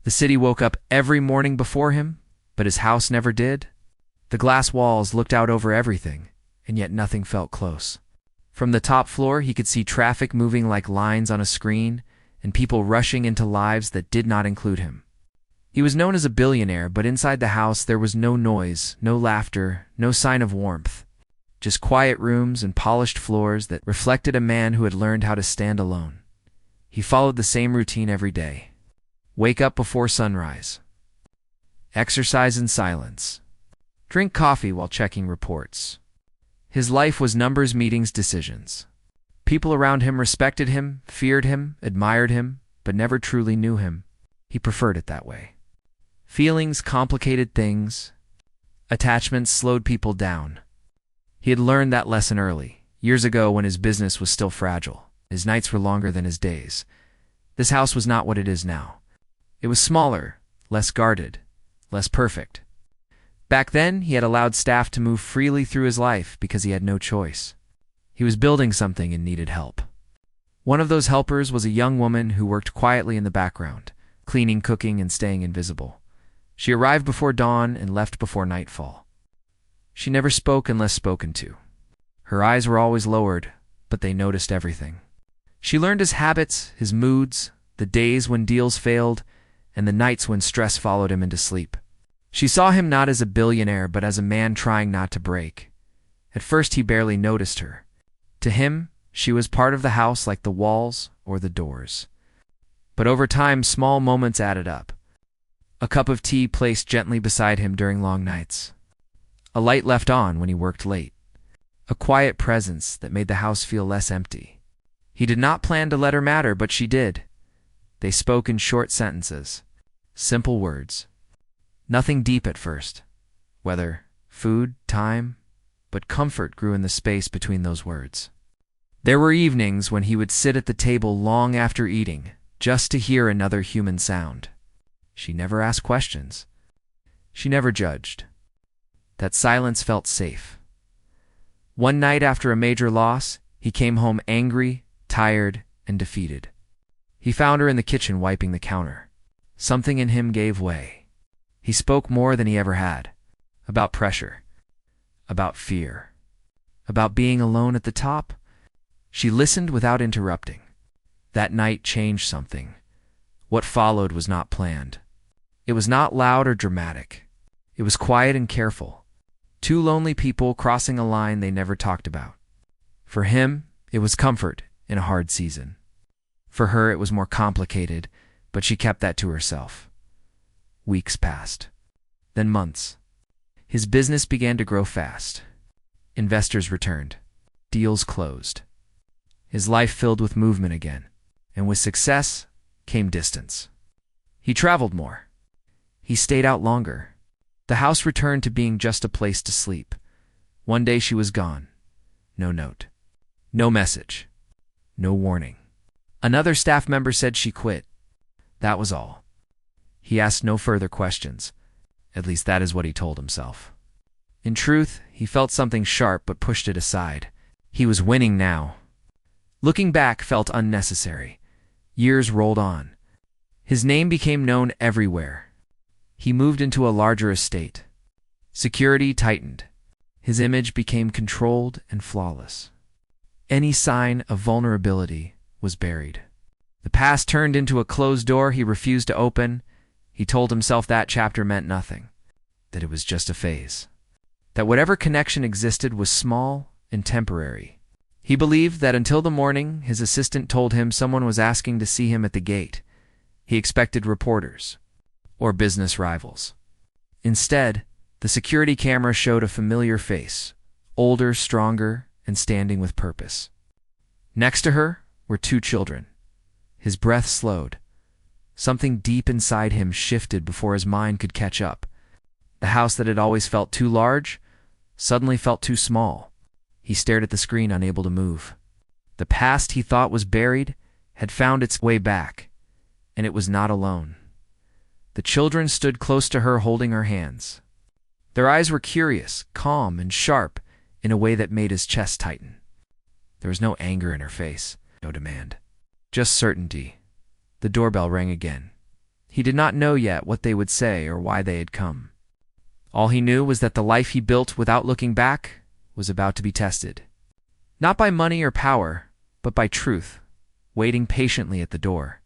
The city woke up every morning before him, but his house never did. The glass walls looked out over everything, and yet nothing felt close. From the top floor, he could see traffic moving like lines on a screen, and people rushing into lives that did not include him. He was known as a billionaire, but inside the house there was no noise, no laughter, no sign of warmth. Just quiet rooms and polished floors that reflected a man who had learned how to stand alone. He followed the same routine every day. Wake up before sunrise. Exercise in silence. Drink coffee while checking reports. His life was numbers, meetings, decisions. People around him respected him, feared him, admired him, but never truly knew him. He preferred it that way. Feelings complicated things. Attachments slowed people down. He had learned that lesson early, years ago when his business was still fragile. His nights were longer than his days. This house was not what it is now. It was smaller, less guarded, less perfect. Back then, he had allowed staff to move freely through his life because he had no choice. He was building something and needed help. One of those helpers was a young woman who worked quietly in the background, cleaning, cooking, and staying invisible. She arrived before dawn and left before nightfall. She never spoke unless spoken to. Her eyes were always lowered, but they noticed everything. She learned his habits, his moods, the days when deals failed, and the nights when stress followed him into sleep. She saw him not as a billionaire, but as a man trying not to break. At first, he barely noticed her. To him, she was part of the house like the walls or the doors. But over time, small moments added up. A cup of tea placed gently beside him during long nights. A light left on when he worked late. A quiet presence that made the house feel less empty. He did not plan to let her matter, but she did. They spoke in short sentences. Simple words. Nothing deep at first. Weather, food, time, but comfort grew in the space between those words. There were evenings when he would sit at the table long after eating, just to hear another human sound. She never asked questions. She never judged. That silence felt safe. One night after a major loss, he came home angry, tired, and defeated. He found her in the kitchen wiping the counter. Something in him gave way. He spoke more than he ever had. About pressure. About fear. About being alone at the top. She listened without interrupting. That night changed something. What followed was not planned. It was not loud or dramatic. It was quiet and careful. Two lonely people crossing a line they never talked about. For him, it was comfort in a hard season. For her, it was more complicated, but she kept that to herself. Weeks passed. Then months. His business began to grow fast. Investors returned. Deals closed. His life filled with movement again. And with success came distance. He traveled more. He stayed out longer. The house returned to being just a place to sleep. One day she was gone. No note. No message. No warning. Another staff member said she quit. That was all. He asked no further questions. At least that is what he told himself. In truth, he felt something sharp but pushed it aside. He was winning now. Looking back felt unnecessary. Years rolled on. His name became known everywhere. He moved into a larger estate. Security tightened. His image became controlled and flawless. Any sign of vulnerability was buried. The past turned into a closed door he refused to open. He told himself that chapter meant nothing, that it was just a phase, that whatever connection existed was small and temporary. He believed that until the morning his assistant told him someone was asking to see him at the gate, he expected reporters or business rivals. Instead, the security camera showed a familiar face, older, stronger, and standing with purpose. Next to her were two children. His breath slowed. Something deep inside him shifted before his mind could catch up. The house that had always felt too large suddenly felt too small. He stared at the screen, unable to move. The past he thought was buried had found its way back, and it was not alone. The children stood close to her, holding her hands. Their eyes were curious, calm, and sharp in a way that made his chest tighten. There was no anger in her face, no demand, just certainty. The doorbell rang again. He did not know yet what they would say or why they had come. All he knew was that the life he built without looking back was about to be tested. Not by money or power, but by truth, waiting patiently at the door.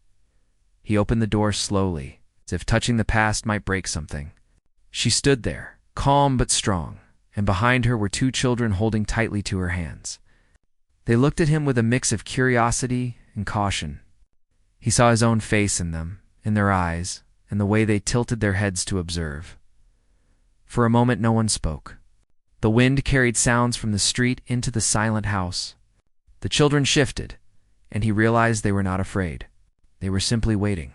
He opened the door slowly, as if touching the past might break something. She stood there, calm but strong, and behind her were two children holding tightly to her hands. They looked at him with a mix of curiosity and caution. He saw his own face in them, in their eyes, and the way they tilted their heads to observe. For a moment no one spoke. The wind carried sounds from the street into the silent house. The children shifted, and he realized they were not afraid. They were simply waiting.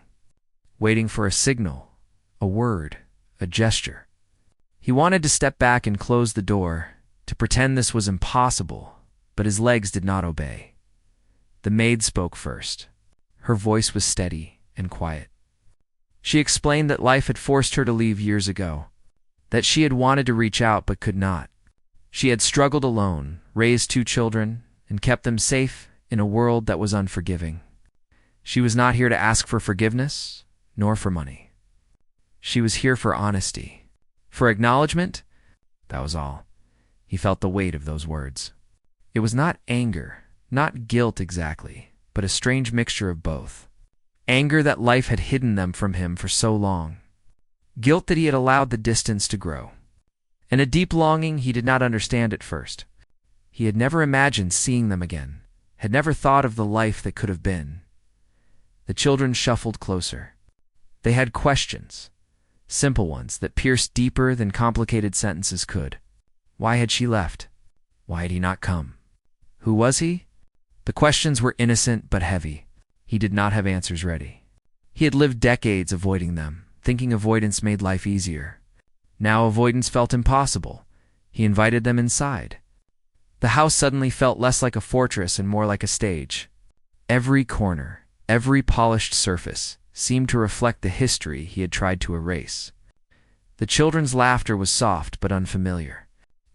Waiting for a signal, a word, a gesture. He wanted to step back and close the door, to pretend this was impossible, but his legs did not obey. The maid spoke first. Her voice was steady and quiet. She explained that life had forced her to leave years ago, that she had wanted to reach out but could not. She had struggled alone, raised two children, and kept them safe in a world that was unforgiving. She was not here to ask for forgiveness, nor for money. She was here for honesty. For acknowledgement, that was all. He felt the weight of those words. It was not anger, not guilt exactly, but a strange mixture of both. Anger that life had hidden them from him for so long. Guilt that he had allowed the distance to grow. And a deep longing he did not understand at first. He had never imagined seeing them again, had never thought of the life that could have been. The children shuffled closer. They had questions, simple ones that pierced deeper than complicated sentences could. Why had she left? Why had he not come? Who was he? The questions were innocent but heavy. He did not have answers ready. He had lived decades avoiding them, thinking avoidance made life easier. Now avoidance felt impossible. He invited them inside. The house suddenly felt less like a fortress and more like a stage. Every corner, every polished surface, seemed to reflect the history he had tried to erase. The children's laughter was soft but unfamiliar.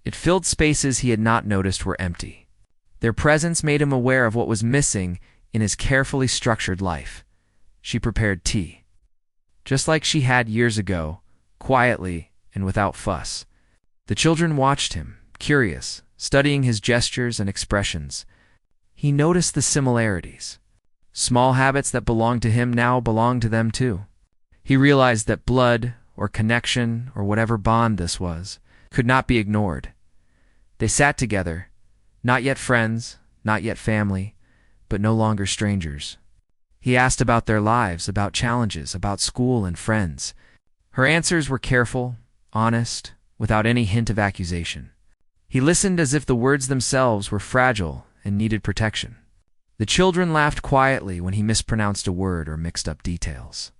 It filled spaces he had not noticed were empty. Their presence made him aware of what was missing in his carefully structured life. She prepared tea. Just like she had years ago, quietly and without fuss. The children watched him, curious, studying his gestures and expressions. He noticed the similarities. Small habits that belonged to him now belonged to them too. He realized that blood, or connection, or whatever bond this was, could not be ignored. They sat together, not yet friends, not yet family, but no longer strangers. He asked about their lives, about challenges, about school and friends. Her answers were careful, honest, without any hint of accusation. He listened as if the words themselves were fragile and needed protection. The children laughed quietly when he mispronounced a word or mixed up details.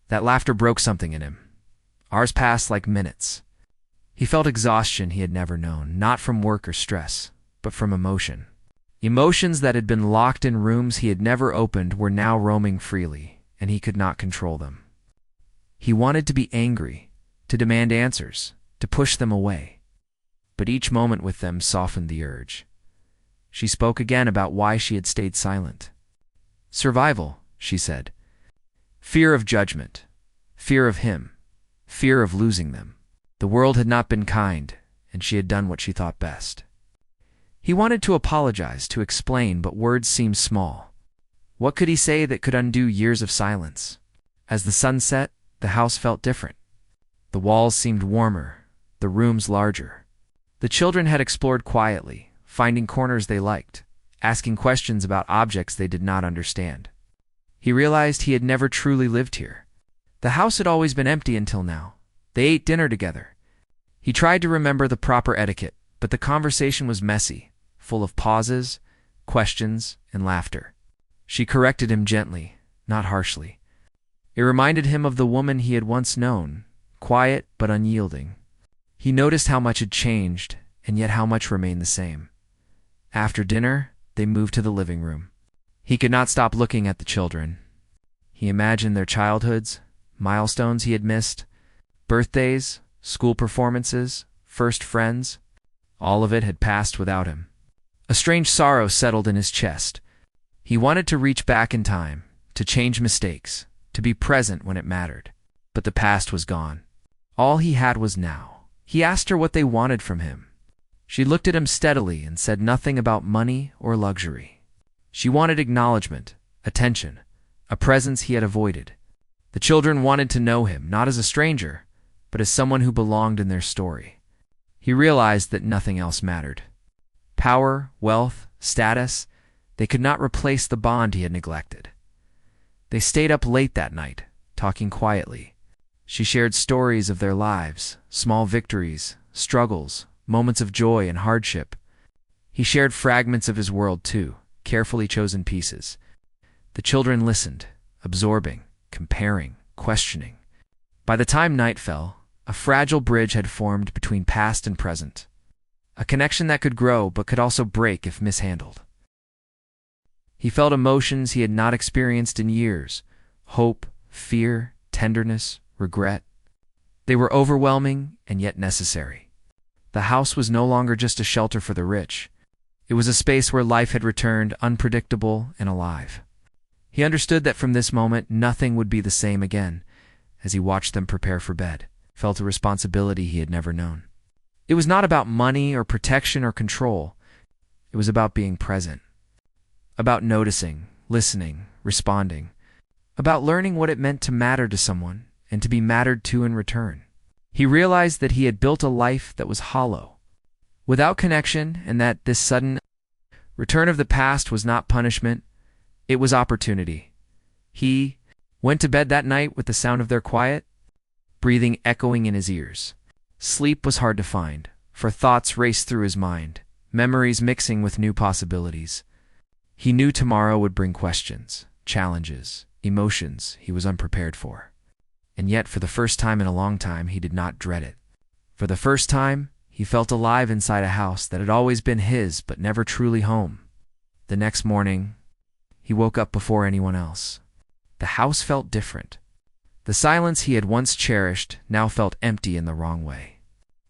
That laughter broke something in him. Ours passed like minutes. He felt exhaustion he had never known, not from work or stress, but from emotion. Emotions that had been locked in rooms he had never opened were now roaming freely, and he could not control them. He wanted to be angry, to demand answers, to push them away. But each moment with them softened the urge. She spoke again about why she had stayed silent. Survival, she said. Fear of judgment. Fear of him. Fear of losing them. The world had not been kind, and she had done what she thought best. He wanted to apologize, to explain, but words seemed small. What could he say that could undo years of silence? As the sun set, the house felt different. The walls seemed warmer, the rooms larger. The children had explored quietly, finding corners they liked, asking questions about objects they did not understand. He realized he had never truly lived here. The house had always been empty until now. They ate dinner together. He tried to remember the proper etiquette, but the conversation was messy, full of pauses, questions, and laughter. She corrected him gently, not harshly. It reminded him of the woman he had once known, quiet but unyielding. He noticed how much had changed, and yet how much remained the same. After dinner, they moved to the living room. He could not stop looking at the children. He imagined their childhoods, milestones he had missed, birthdays, school performances, first friends. All of it had passed without him. A strange sorrow settled in his chest. He wanted to reach back in time, to change mistakes, to be present when it mattered. But the past was gone. All he had was now. He asked her what they wanted from him. She looked at him steadily and said nothing about money or luxury. She wanted acknowledgement, attention, a presence he had avoided. The children wanted to know him, not as a stranger, but as someone who belonged in their story. He realized that nothing else mattered. Power, wealth, status, they could not replace the bond he had neglected. They stayed up late that night, talking quietly. She shared stories of their lives, small victories, struggles, moments of joy and hardship. He shared fragments of his world too, carefully chosen pieces. The children listened, absorbing, comparing, questioning. By the time night fell, a fragile bridge had formed between past and present, a connection that could grow but could also break if mishandled. He felt emotions he had not experienced in years: hope, fear, tenderness, regret. They were overwhelming and yet necessary. The house was no longer just a shelter for the rich. It was a space where life had returned, unpredictable and alive. He understood that from this moment nothing would be the same again. As he watched them prepare for bed, felt a responsibility he had never known. It was not about money or protection or control. It was about being present, about noticing, listening, responding, about learning what it meant to matter to someone and to be mattered to in return. He realized that he had built a life that was hollow, without connection, and that this sudden return of the past was not punishment, it was opportunity. He went to bed that night with the sound of their quiet, breathing echoing in his ears. Sleep was hard to find, for thoughts raced through his mind, memories mixing with new possibilities. He knew tomorrow would bring questions, challenges, emotions he was unprepared for. And yet, for the first time in a long time, he did not dread it. For the first time, he felt alive inside a house that had always been his but never truly home. The next morning, he woke up before anyone else. The house felt different. The silence he had once cherished now felt empty in the wrong way.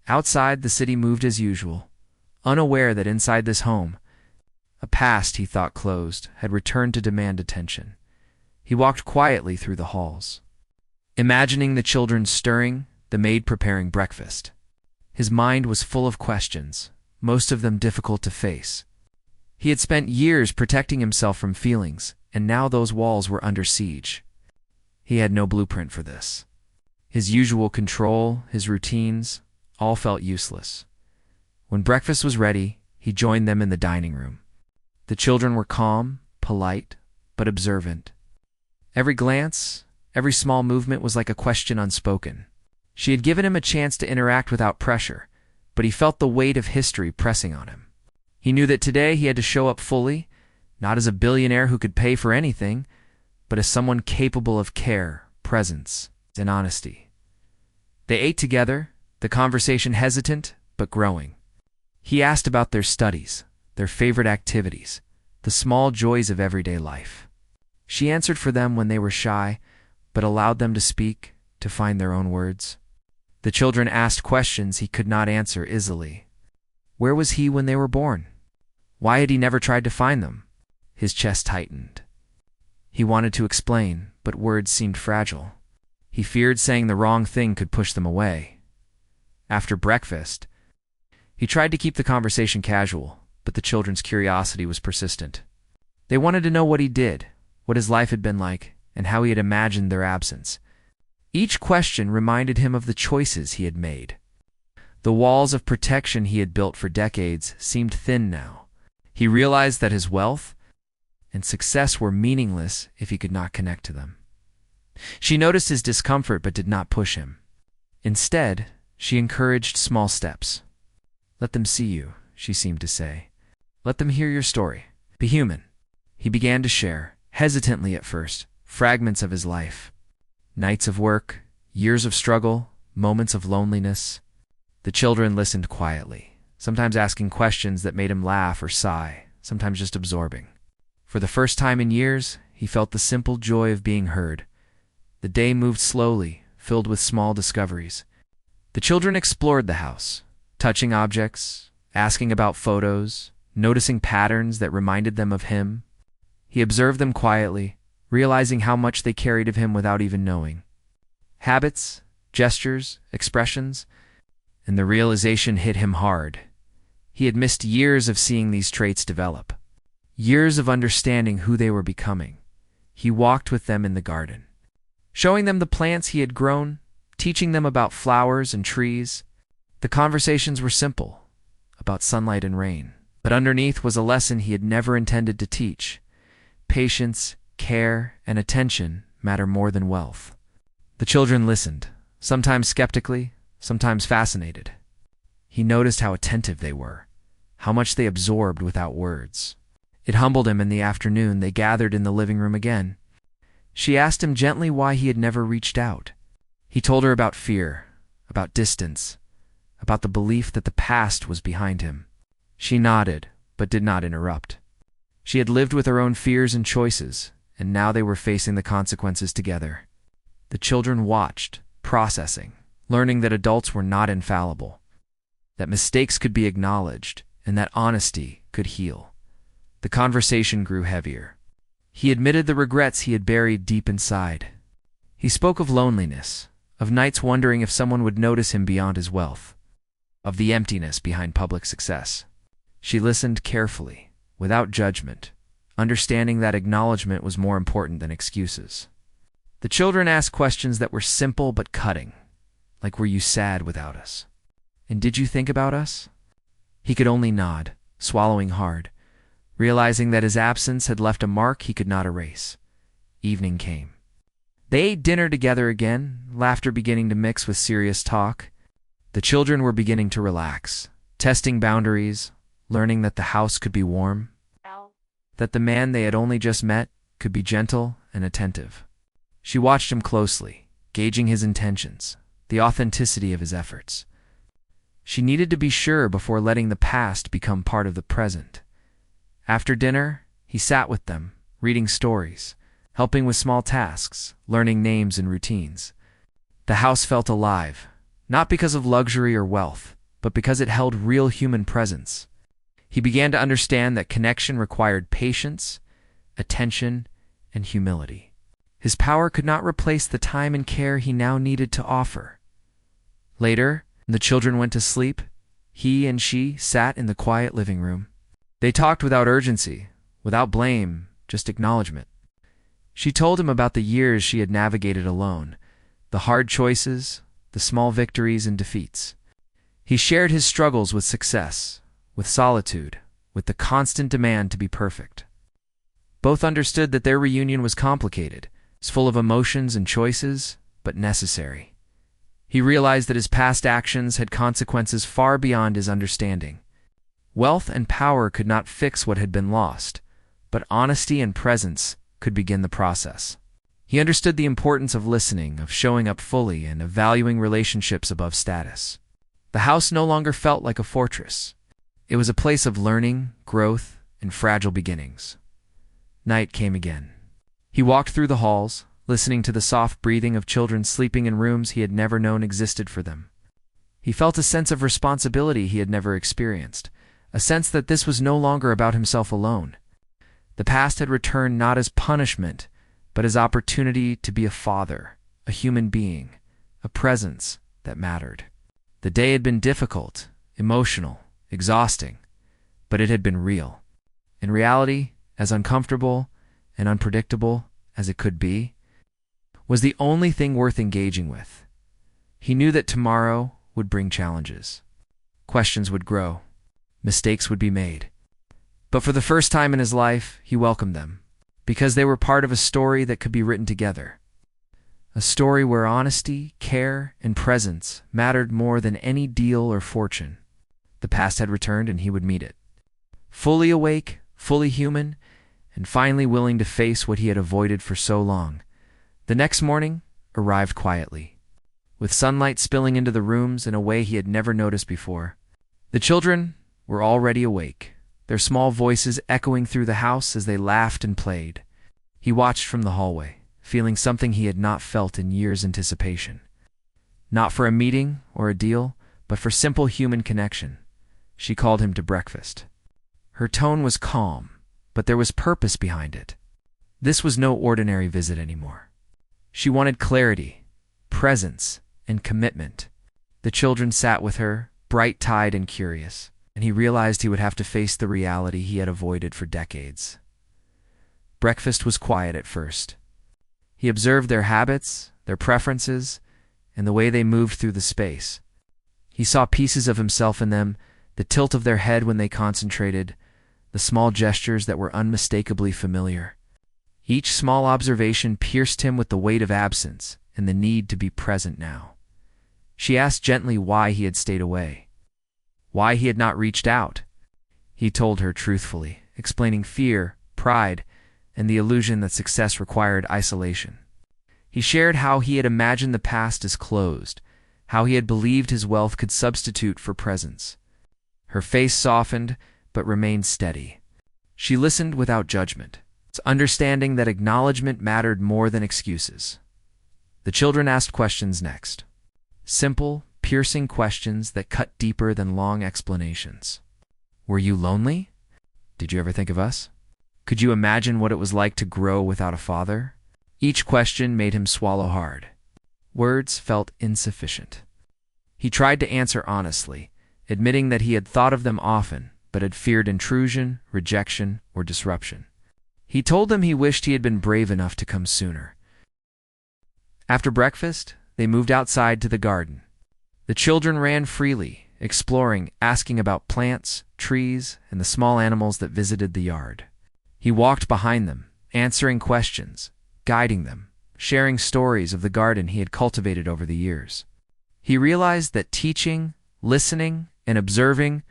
Outside, the city moved as usual, unaware that inside this home, a past he thought closed had returned to demand attention. He walked quietly through the halls, imagining the children stirring, the maid preparing breakfast. His mind was full of questions, most of them difficult to face. He had spent years protecting himself from feelings, and now those walls were under siege. He had no blueprint for this. His usual control, his routines, all felt useless. When breakfast was ready, he joined them in the dining room. The children were calm, polite, but observant. Every glance, every small movement was like a question unspoken. She had given him a chance to interact without pressure, but he felt the weight of history pressing on him. He knew that today he had to show up fully, not as a billionaire who could pay for anything, but as someone capable of care, presence, and honesty. They ate together, the conversation hesitant but growing. He asked about their studies, their favorite activities, the small joys of everyday life. She answered for them when they were shy, but allowed them to speak, to find their own words. The children asked questions he could not answer easily. Where was he when they were born? Why had he never tried to find them? His chest tightened. He wanted to explain, but words seemed fragile. He feared saying the wrong thing could push them away. After breakfast, he tried to keep the conversation casual, but the children's curiosity was persistent. They wanted to know what he did, what his life had been like, and how he had imagined their absence. Each question reminded him of the choices he had made. The walls of protection he had built for decades seemed thin now. He realized that his wealth and success were meaningless if he could not connect to them. She noticed his discomfort but did not push him. Instead, she encouraged small steps. Let them see you, she seemed to say. Let them hear your story. Be human. He began to share, hesitantly at first, fragments of his life. Nights of work, years of struggle, moments of loneliness. The children listened quietly, sometimes asking questions that made him laugh or sigh, sometimes just absorbing. For the first time in years, he felt the simple joy of being heard. The day moved slowly, filled with small discoveries. The children explored the house, touching objects, asking about photos, noticing patterns that reminded them of him. He observed them quietly, realizing how much they carried of him without even knowing. Habits, gestures, expressions, and the realization hit him hard. He had missed years of seeing these traits develop, years of understanding who they were becoming. He walked with them in the garden, showing them the plants he had grown, teaching them about flowers and trees. The conversations were simple, about sunlight and rain, but underneath was a lesson he had never intended to teach. Patience, care, and attention matter more than wealth. The children listened, sometimes skeptically, sometimes fascinated. He noticed how attentive they were, how much they absorbed without words. It humbled him. In the afternoon, they gathered in the living room again. She asked him gently why he had never reached out. He told her about fear, about distance, about the belief that the past was behind him. She nodded, but did not interrupt. She had lived with her own fears and choices, and now they were facing the consequences together. The children watched, processing, learning that adults were not infallible, that mistakes could be acknowledged, and that honesty could heal. The conversation grew heavier. He admitted the regrets he had buried deep inside. He spoke of loneliness, of nights wondering if someone would notice him beyond his wealth, of the emptiness behind public success. She listened carefully, without judgment, understanding that acknowledgement was more important than excuses. The children asked questions that were simple but cutting, like, "Were you sad without us? And did you think about us?" He could only nod, swallowing hard, realizing that his absence had left a mark he could not erase. Evening came. They ate dinner together again, laughter beginning to mix with serious talk. The children were beginning to relax, testing boundaries, learning that the house could be warm, that the man they had only just met could be gentle and attentive. She watched him closely, gauging his intentions, the authenticity of his efforts. She needed to be sure before letting the past become part of the present. After dinner, he sat with them, reading stories, helping with small tasks, learning names and routines. The house felt alive, not because of luxury or wealth, but because it held real human presence. He began to understand that connection required patience, attention, and humility. His power could not replace the time and care he now needed to offer. Later, when the children went to sleep, he and she sat in the quiet living room. They talked without urgency, without blame, just acknowledgement. She told him about the years she had navigated alone, the hard choices, the small victories and defeats. He shared his struggles with success, with solitude, with the constant demand to be perfect. Both understood that their reunion was complicated, full of emotions and choices, but necessary. He realized that his past actions had consequences far beyond his understanding. Wealth and power could not fix what had been lost, but honesty and presence could begin the process. He understood the importance of listening, of showing up fully, and of valuing relationships above status. The house no longer felt like a fortress. It was a place of learning, growth, and fragile beginnings. Night came again. He walked through the halls, listening to the soft breathing of children sleeping in rooms he had never known existed for them. He felt a sense of responsibility he had never experienced, a sense that this was no longer about himself alone. The past had returned not as punishment, but as opportunity to be a father, a human being, a presence that mattered. The day had been difficult, emotional, exhausting, but it had been real. In reality, as uncomfortable and unpredictable as it could be, was the only thing worth engaging with. He knew that tomorrow would bring challenges. Questions would grow. Mistakes would be made. But for the first time in his life, he welcomed them, because they were part of a story that could be written together. A story where honesty, care, and presence mattered more than any deal or fortune. The past had returned and he would meet it. Fully awake, fully human, and finally willing to face what he had avoided for so long. The next morning arrived quietly, with sunlight spilling into the rooms in a way he had never noticed before. The children were already awake, their small voices echoing through the house as they laughed and played. He watched from the hallway, feeling something he had not felt in years' anticipation. Not for a meeting or a deal, but for simple human connection. She called him to breakfast. Her tone was calm, but there was purpose behind it. This was no ordinary visit anymore. She wanted clarity, presence, and commitment. The children sat with her, bright-eyed and curious, and he realized he would have to face the reality he had avoided for decades. Breakfast was quiet at first. He observed their habits, their preferences, and the way they moved through the space. He saw pieces of himself in them, the tilt of their head when they concentrated, the small gestures that were unmistakably familiar. Each small observation pierced him with the weight of absence and the need to be present now. She asked gently why he had stayed away, why he had not reached out. He told her truthfully, explaining fear, pride, and the illusion that success required isolation. He shared how he had imagined the past as closed, how he had believed his wealth could substitute for presence. Her face softened, but remained steady. She listened without judgment, understanding that acknowledgement mattered more than excuses. The children asked questions next. Simple, piercing questions that cut deeper than long explanations. Were you lonely? Did you ever think of us? Could you imagine what it was like to grow without a father? Each question made him swallow hard. Words felt insufficient. He tried to answer honestly, admitting that he had thought of them often, but had feared intrusion, rejection, or disruption. He told them he wished he had been brave enough to come sooner. After breakfast, they moved outside to the garden. The children ran freely, exploring, asking about plants, trees, and the small animals that visited the yard. He walked behind them, answering questions, guiding them, sharing stories of the garden he had cultivated over the years. He realized that teaching, listening, and observing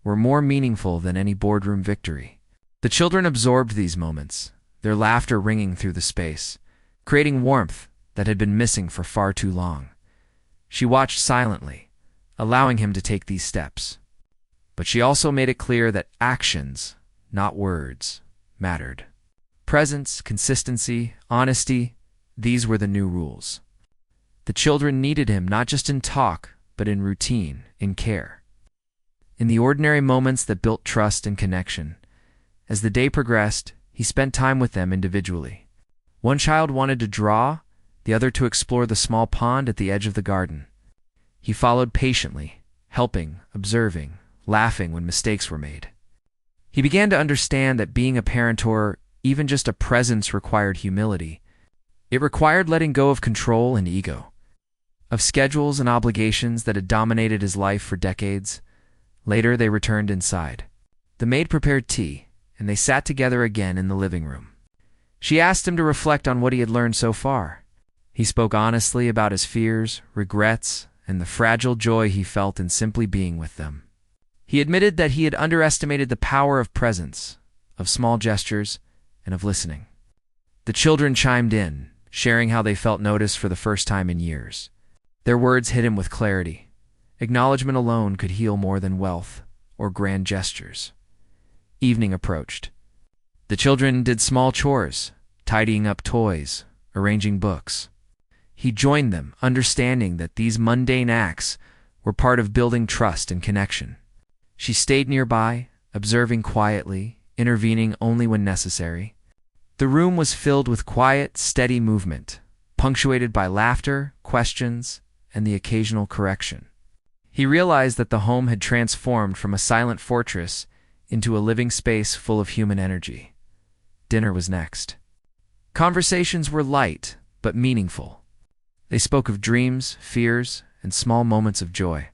were more meaningful than any boardroom victory. The children absorbed these moments, their laughter ringing through the space, creating warmth that had been missing for far too long. She watched silently, allowing him to take these steps. But she also made it clear that actions, not words, mattered. Presence, consistency, honesty, these were the new rules. The children needed him not just in talk, but in routine, in care. In the ordinary moments that built trust and connection. As the day progressed, he spent time with them individually. One child wanted to draw, the other to explore the small pond at the edge of the garden. He followed patiently, helping, observing, laughing when mistakes were made. He began to understand that being a parent or even just a presence required humility. It required letting go of control and ego, of schedules and obligations that had dominated his life for decades. Later, they returned inside. The maid prepared tea, and they sat together again in the living room. She asked him to reflect on what he had learned so far. He spoke honestly about his fears, regrets, and the fragile joy he felt in simply being with them. He admitted that he had underestimated the power of presence, of small gestures, and of listening. The children chimed in, sharing how they felt noticed for the first time in years. Their words hit him with clarity. Acknowledgement alone could heal more than wealth or grand gestures. Evening approached. The children did small chores, tidying up toys, arranging books. He joined them, understanding that these mundane acts were part of building trust and connection. She stayed nearby, observing quietly, intervening only when necessary. The room was filled with quiet, steady movement, punctuated by laughter, questions, and the occasional correction. He realized that the home had transformed from a silent fortress into a living space full of human energy. Dinner was next. Conversations were light, but meaningful. They spoke of dreams, fears, and small moments of joy.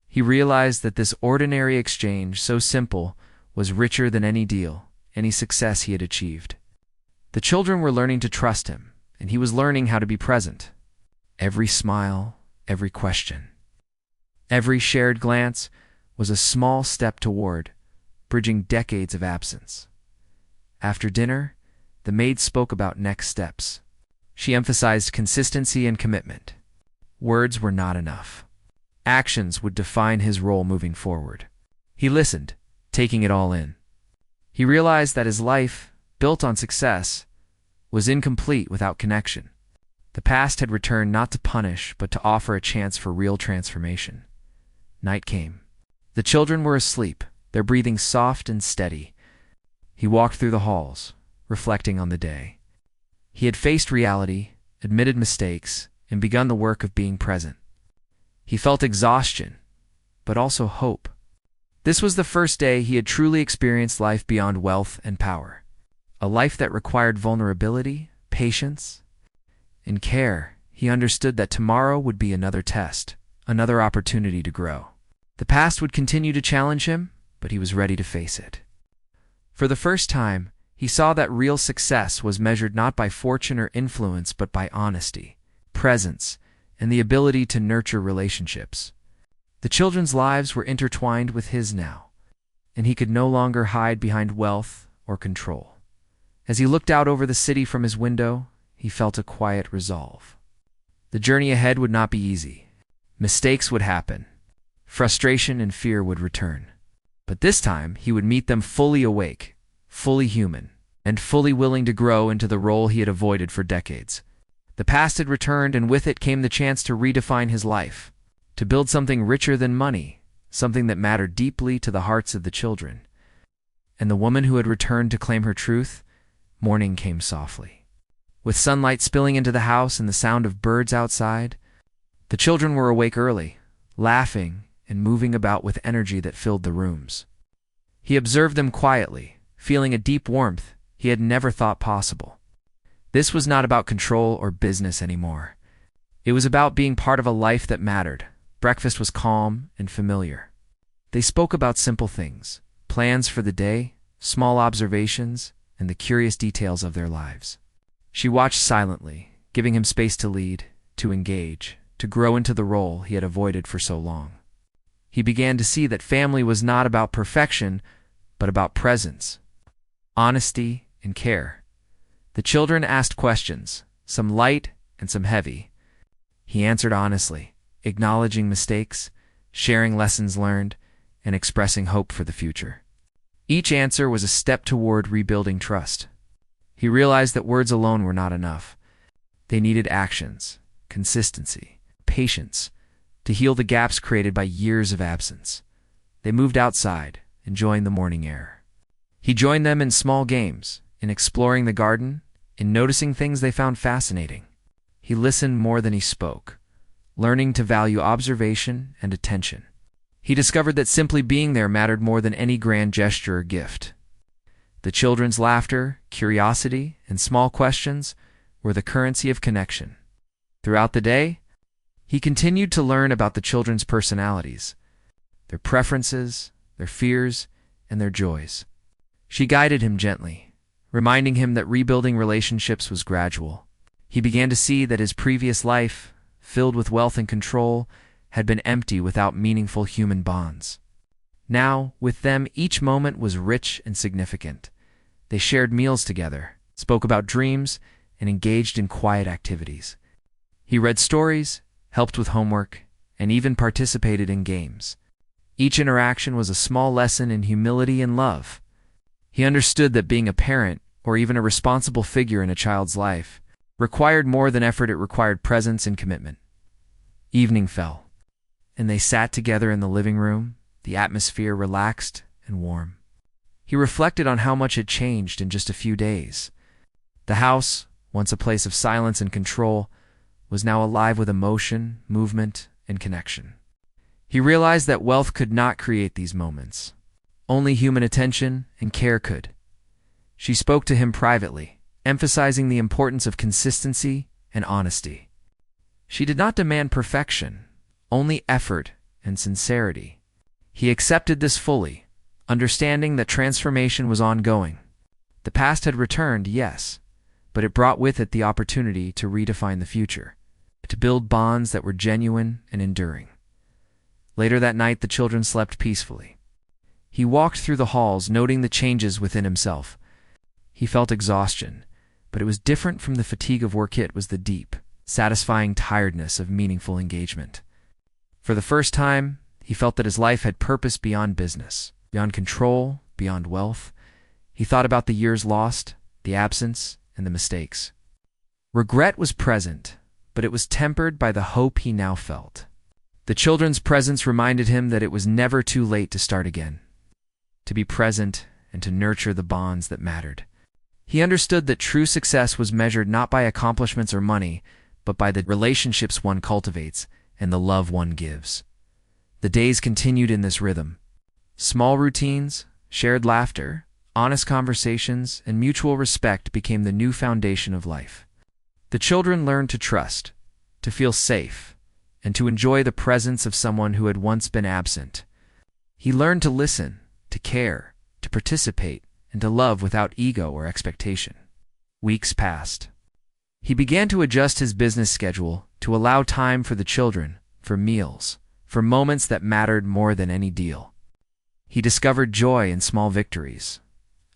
He realized that this ordinary exchange, so simple, was richer than any deal, any success he had achieved. The children were learning to trust him, and he was learning how to be present. Every smile, every question, every shared glance was a small step toward bridging decades of absence. After dinner, the maid spoke about next steps. She emphasized consistency and commitment. Words were not enough. Actions would define his role moving forward. He listened, taking it all in. He realized that his life, built on success, was incomplete without connection. The past had returned not to punish, but to offer a chance for real transformation. Night came. The children were asleep, their breathing soft and steady. He walked through the halls, reflecting on the day. He had faced reality, admitted mistakes, and begun the work of being present. He felt exhaustion, but also hope. This was the first day he had truly experienced life beyond wealth and power. A life that required vulnerability, patience, and care. He understood that tomorrow would be another test, another opportunity to grow. The past would continue to challenge him, but he was ready to face it. For the first time, he saw that real success was measured not by fortune or influence, but by honesty, presence, and the ability to nurture relationships. The children's lives were intertwined with his now, and he could no longer hide behind wealth or control. As he looked out over the city from his window, he felt a quiet resolve. The journey ahead would not be easy. Mistakes would happen. Frustration and fear would return. But this time, he would meet them fully awake, fully human, and fully willing to grow into the role he had avoided for decades. The past had returned, and with it came the chance to redefine his life, to build something richer than money, something that mattered deeply to the hearts of the children. And the woman who had returned to claim her truth, morning came softly. With sunlight spilling into the house and the sound of birds outside, the children were awake early, laughing and moving about with energy that filled the rooms. He observed them quietly, feeling a deep warmth he had never thought possible. This was not about control or business anymore. It was about being part of a life that mattered. Breakfast was calm and familiar. They spoke about simple things, plans for the day, small observations, and the curious details of their lives. She watched silently, giving him space to lead, to engage, to grow into the role he had avoided for so long. He began to see that family was not about perfection, but about presence, honesty, and care. The children asked questions, some light and some heavy. He answered honestly, acknowledging mistakes, sharing lessons learned, and expressing hope for the future. Each answer was a step toward rebuilding trust. He realized that words alone were not enough. They needed actions, consistency, patience, to heal the gaps created by years of absence. They moved outside, enjoying the morning air. He joined them in small games, in exploring the garden, in noticing things they found fascinating. He listened more than he spoke, learning to value observation and attention. He discovered that simply being there mattered more than any grand gesture or gift. The children's laughter, curiosity, and small questions were the currency of connection. Throughout the day, he continued to learn about the children's personalities, their preferences, their fears, and their joys. She guided him gently, reminding him that rebuilding relationships was gradual. He began to see that his previous life, filled with wealth and control, had been empty without meaningful human bonds. Now, with them, each moment was rich and significant. They shared meals together, spoke about dreams, and engaged in quiet activities. He read stories, helped with homework, and even participated in games. Each interaction was a small lesson in humility and love. He understood that being a parent, or even a responsible figure in a child's life, required more than effort. It required presence and commitment. Evening fell, and they sat together in the living room, the atmosphere relaxed and warm. He reflected on how much had changed in just a few days. The house, once a place of silence and control, was now alive with emotion, movement, and connection. He realized that wealth could not create these moments. Only human attention and care could. She spoke to him privately, emphasizing the importance of consistency and honesty. She did not demand perfection, only effort and sincerity. He accepted this fully, understanding that transformation was ongoing. The past had returned, yes, but it brought with it the opportunity to redefine the future, to build bonds that were genuine and enduring. Later that night, the children slept peacefully. He walked through the halls, noting the changes within himself. He felt exhaustion, but it was different from the fatigue of work. It was the deep, satisfying tiredness of meaningful engagement. For the first time, he felt that his life had purpose beyond business, beyond control, beyond wealth. He thought about the years lost, the absence, and the mistakes. Regret was present, but it was tempered by the hope he now felt. The children's presence reminded him that it was never too late to start again, to be present and to nurture the bonds that mattered. He understood that true success was measured not by accomplishments or money, but by the relationships one cultivates and the love one gives. The days continued in this rhythm. Small routines, shared laughter, honest conversations, and mutual respect became the new foundation of life. The children learned to trust, to feel safe, and to enjoy the presence of someone who had once been absent. He learned to listen, to care, to participate, and to love without ego or expectation. Weeks passed. He began to adjust his business schedule to allow time for the children, for meals, for moments that mattered more than any deal. He discovered joy in small victories.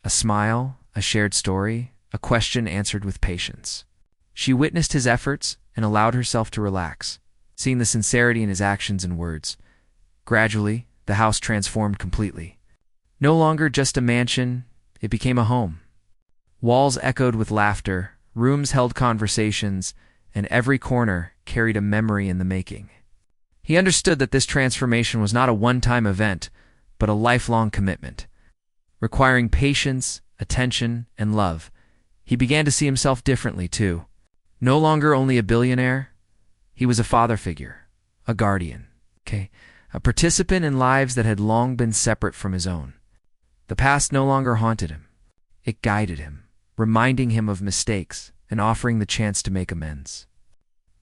A smile, a shared story, a question answered with patience. She witnessed his efforts and allowed herself to relax, seeing the sincerity in his actions and words. Gradually, the house transformed completely. No longer just a mansion, it became a home. Walls echoed with laughter, rooms held conversations, and every corner carried a memory in the making. He understood that this transformation was not a one-time event, but a lifelong commitment. Requiring patience, attention, and love, he began to see himself differently too. No longer only a billionaire, he was a father figure, a guardian, a participant in lives that had long been separate from his own. The past no longer haunted him. It guided him, reminding him of mistakes and offering the chance to make amends.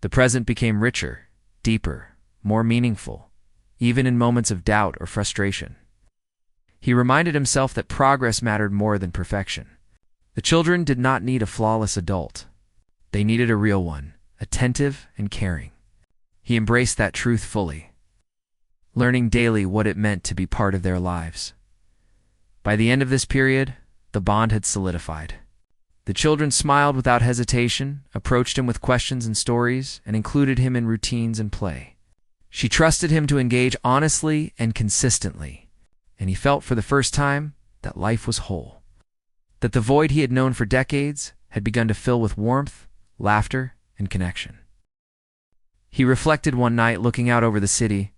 The present became richer, deeper, more meaningful, even in moments of doubt or frustration. He reminded himself that progress mattered more than perfection. The children did not need a flawless adult. They needed a real one, attentive and caring. He embraced that truth fully, learning daily what it meant to be part of their lives. By the end of this period, the bond had solidified. The children smiled without hesitation, approached him with questions and stories, and included him in routines and play. She trusted him to engage honestly and consistently, and he felt for the first time that life was whole, that the void he had known for decades had begun to fill with warmth, laughter, and connection. He reflected one night looking out over the city.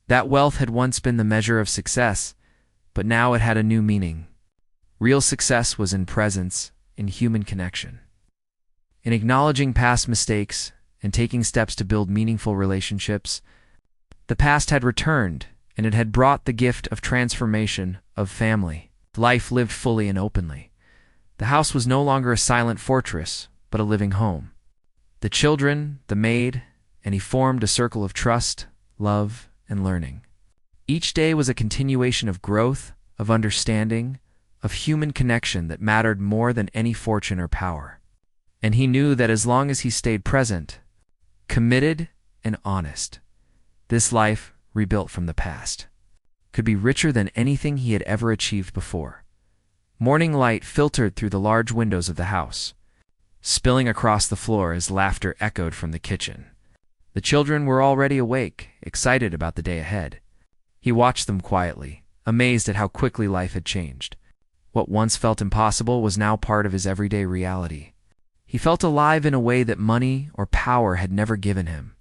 That wealth had once been the measure of success, but now it had a new meaning. Real success was in presence, in human connection, in acknowledging past mistakes and taking steps to build meaningful relationships. The past had returned, and it had brought the gift of transformation, of family. Life lived fully and openly. The house was no longer a silent fortress, but a living home. The children, the maid, and he formed a circle of trust, love, and learning. Each day was a continuation of growth, of understanding, of human connection that mattered more than any fortune or power. And he knew that as long as he stayed present, committed, and honest, this life, rebuilt from the past, could be richer than anything he had ever achieved before. Morning light filtered through the large windows of the house, spilling across the floor as laughter echoed from the kitchen. The children were already awake, excited about the day ahead. He watched them quietly, amazed at how quickly life had changed. What once felt impossible was now part of his everyday reality. He felt alive in a way that money or power had never given him.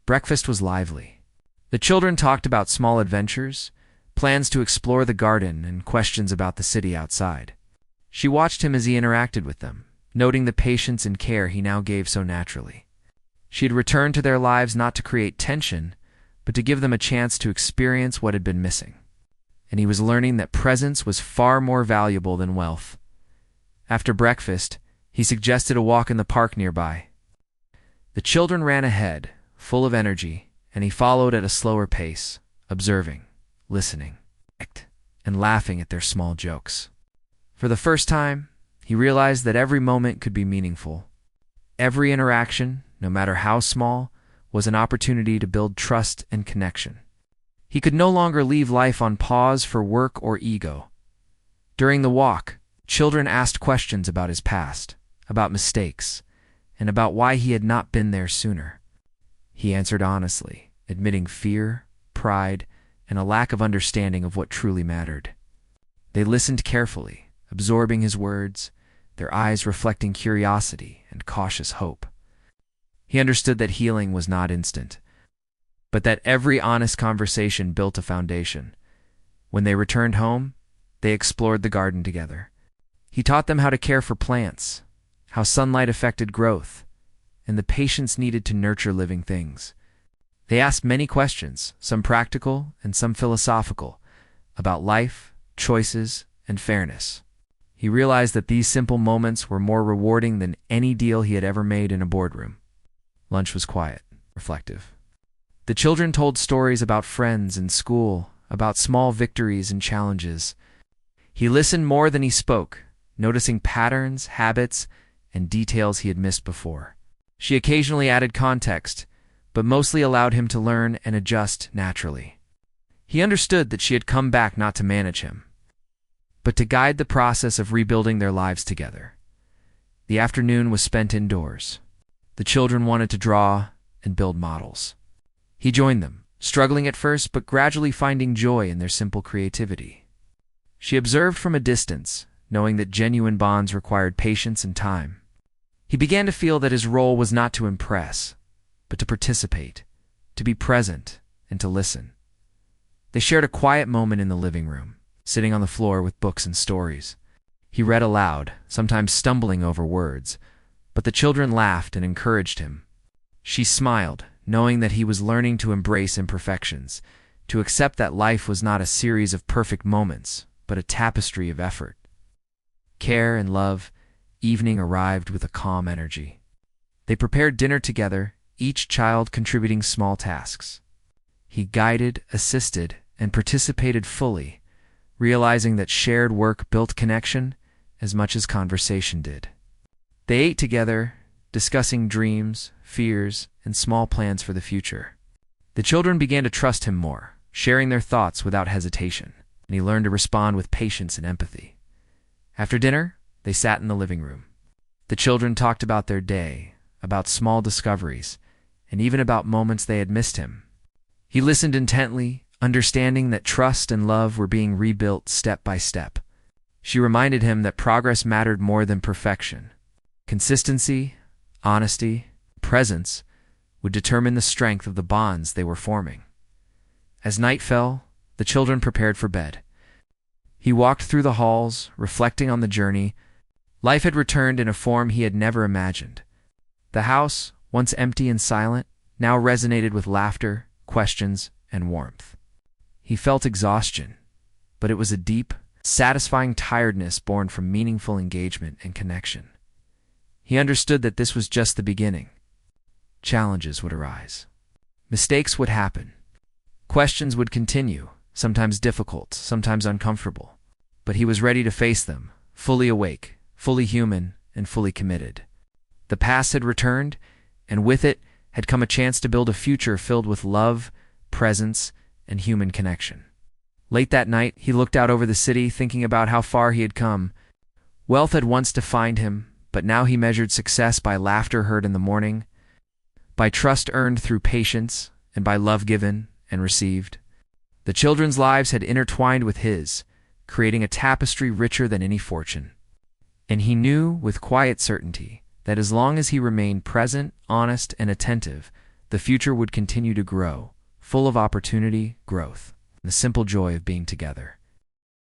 Breakfast was lively. The children talked about small adventures, plans to explore the garden, and questions about the city outside. She watched him as he interacted with them, noting the patience and care he now gave so naturally. She had returned to their lives not to create tension, but to give them a chance to experience what had been missing. And he was learning that presence was far more valuable than wealth. After breakfast, he suggested a walk in the park nearby. The children ran ahead, full of energy, and he followed at a slower pace, observing, listening, and laughing at their small jokes. For the first time, he realized that every moment could be meaningful. Every interaction, no matter how small, was an opportunity to build trust and connection. He could no longer leave life on pause for work or ego. During the walk, children asked questions about his past, about mistakes, and about why he had not been there sooner. He answered honestly, admitting fear, pride, and a lack of understanding of what truly mattered. They listened carefully, absorbing his words, their eyes reflecting curiosity and cautious hope. He understood that healing was not instant, but that every honest conversation built a foundation. When they returned home, they explored the garden together. He taught them how to care for plants, how sunlight affected growth, and the patience needed to nurture living things. They asked many questions, some practical and some philosophical, about life, choices, and fairness. He realized that these simple moments were more rewarding than any deal he had ever made in a boardroom. Lunch was quiet, reflective. The children told stories about friends and school, about small victories and challenges. He listened more than he spoke, noticing patterns, habits, and details he had missed before. She occasionally added context, but mostly allowed him to learn and adjust naturally. He understood that she had come back not to manage him, but to guide the process of rebuilding their lives together. The afternoon was spent indoors. The children wanted to draw and build models. He joined them, struggling at first but gradually finding joy in their simple creativity. She observed from a distance, knowing that genuine bonds required patience and time. He began to feel that his role was not to impress, but to participate, to be present, and to listen. They shared a quiet moment in the living room, sitting on the floor with books and stories. He read aloud, sometimes stumbling over words, but the children laughed and encouraged him. She smiled, knowing that he was learning to embrace imperfections, to accept that life was not a series of perfect moments, but a tapestry of effort. Care and love, evening arrived with a calm energy. They prepared dinner together, each child contributing small tasks. He guided, assisted, and participated fully, realizing that shared work built connection as much as conversation did. They ate together, discussing dreams, fears, and small plans for the future. The children began to trust him more, sharing their thoughts without hesitation, and he learned to respond with patience and empathy. After dinner, they sat in the living room. The children talked about their day, about small discoveries, and even about moments they had missed him. He listened intently, understanding that trust and love were being rebuilt step by step. She reminded him that progress mattered more than perfection. Consistency, honesty, presence would determine the strength of the bonds they were forming. As night fell, the children prepared for bed. He walked through the halls, reflecting on the journey. Life had returned in a form he had never imagined. The house, once empty and silent, now resonated with laughter, questions, and warmth. He felt exhaustion, but it was a deep, satisfying tiredness born from meaningful engagement and connection. He understood that this was just the beginning. Challenges would arise. Mistakes would happen. Questions would continue, sometimes difficult, sometimes uncomfortable. But he was ready to face them, fully awake, fully human, and fully committed. The past had returned, and with it had come a chance to build a future filled with love, presence, and human connection. Late that night, he looked out over the city, thinking about how far he had come. Wealth had once defined him, but now he measured success by laughter heard in the morning, by trust earned through patience, and by love given and received. The children's lives had intertwined with his, creating a tapestry richer than any fortune. And he knew with quiet certainty that as long as he remained present, honest, and attentive, the future would continue to grow, full of opportunity, growth, and the simple joy of being together.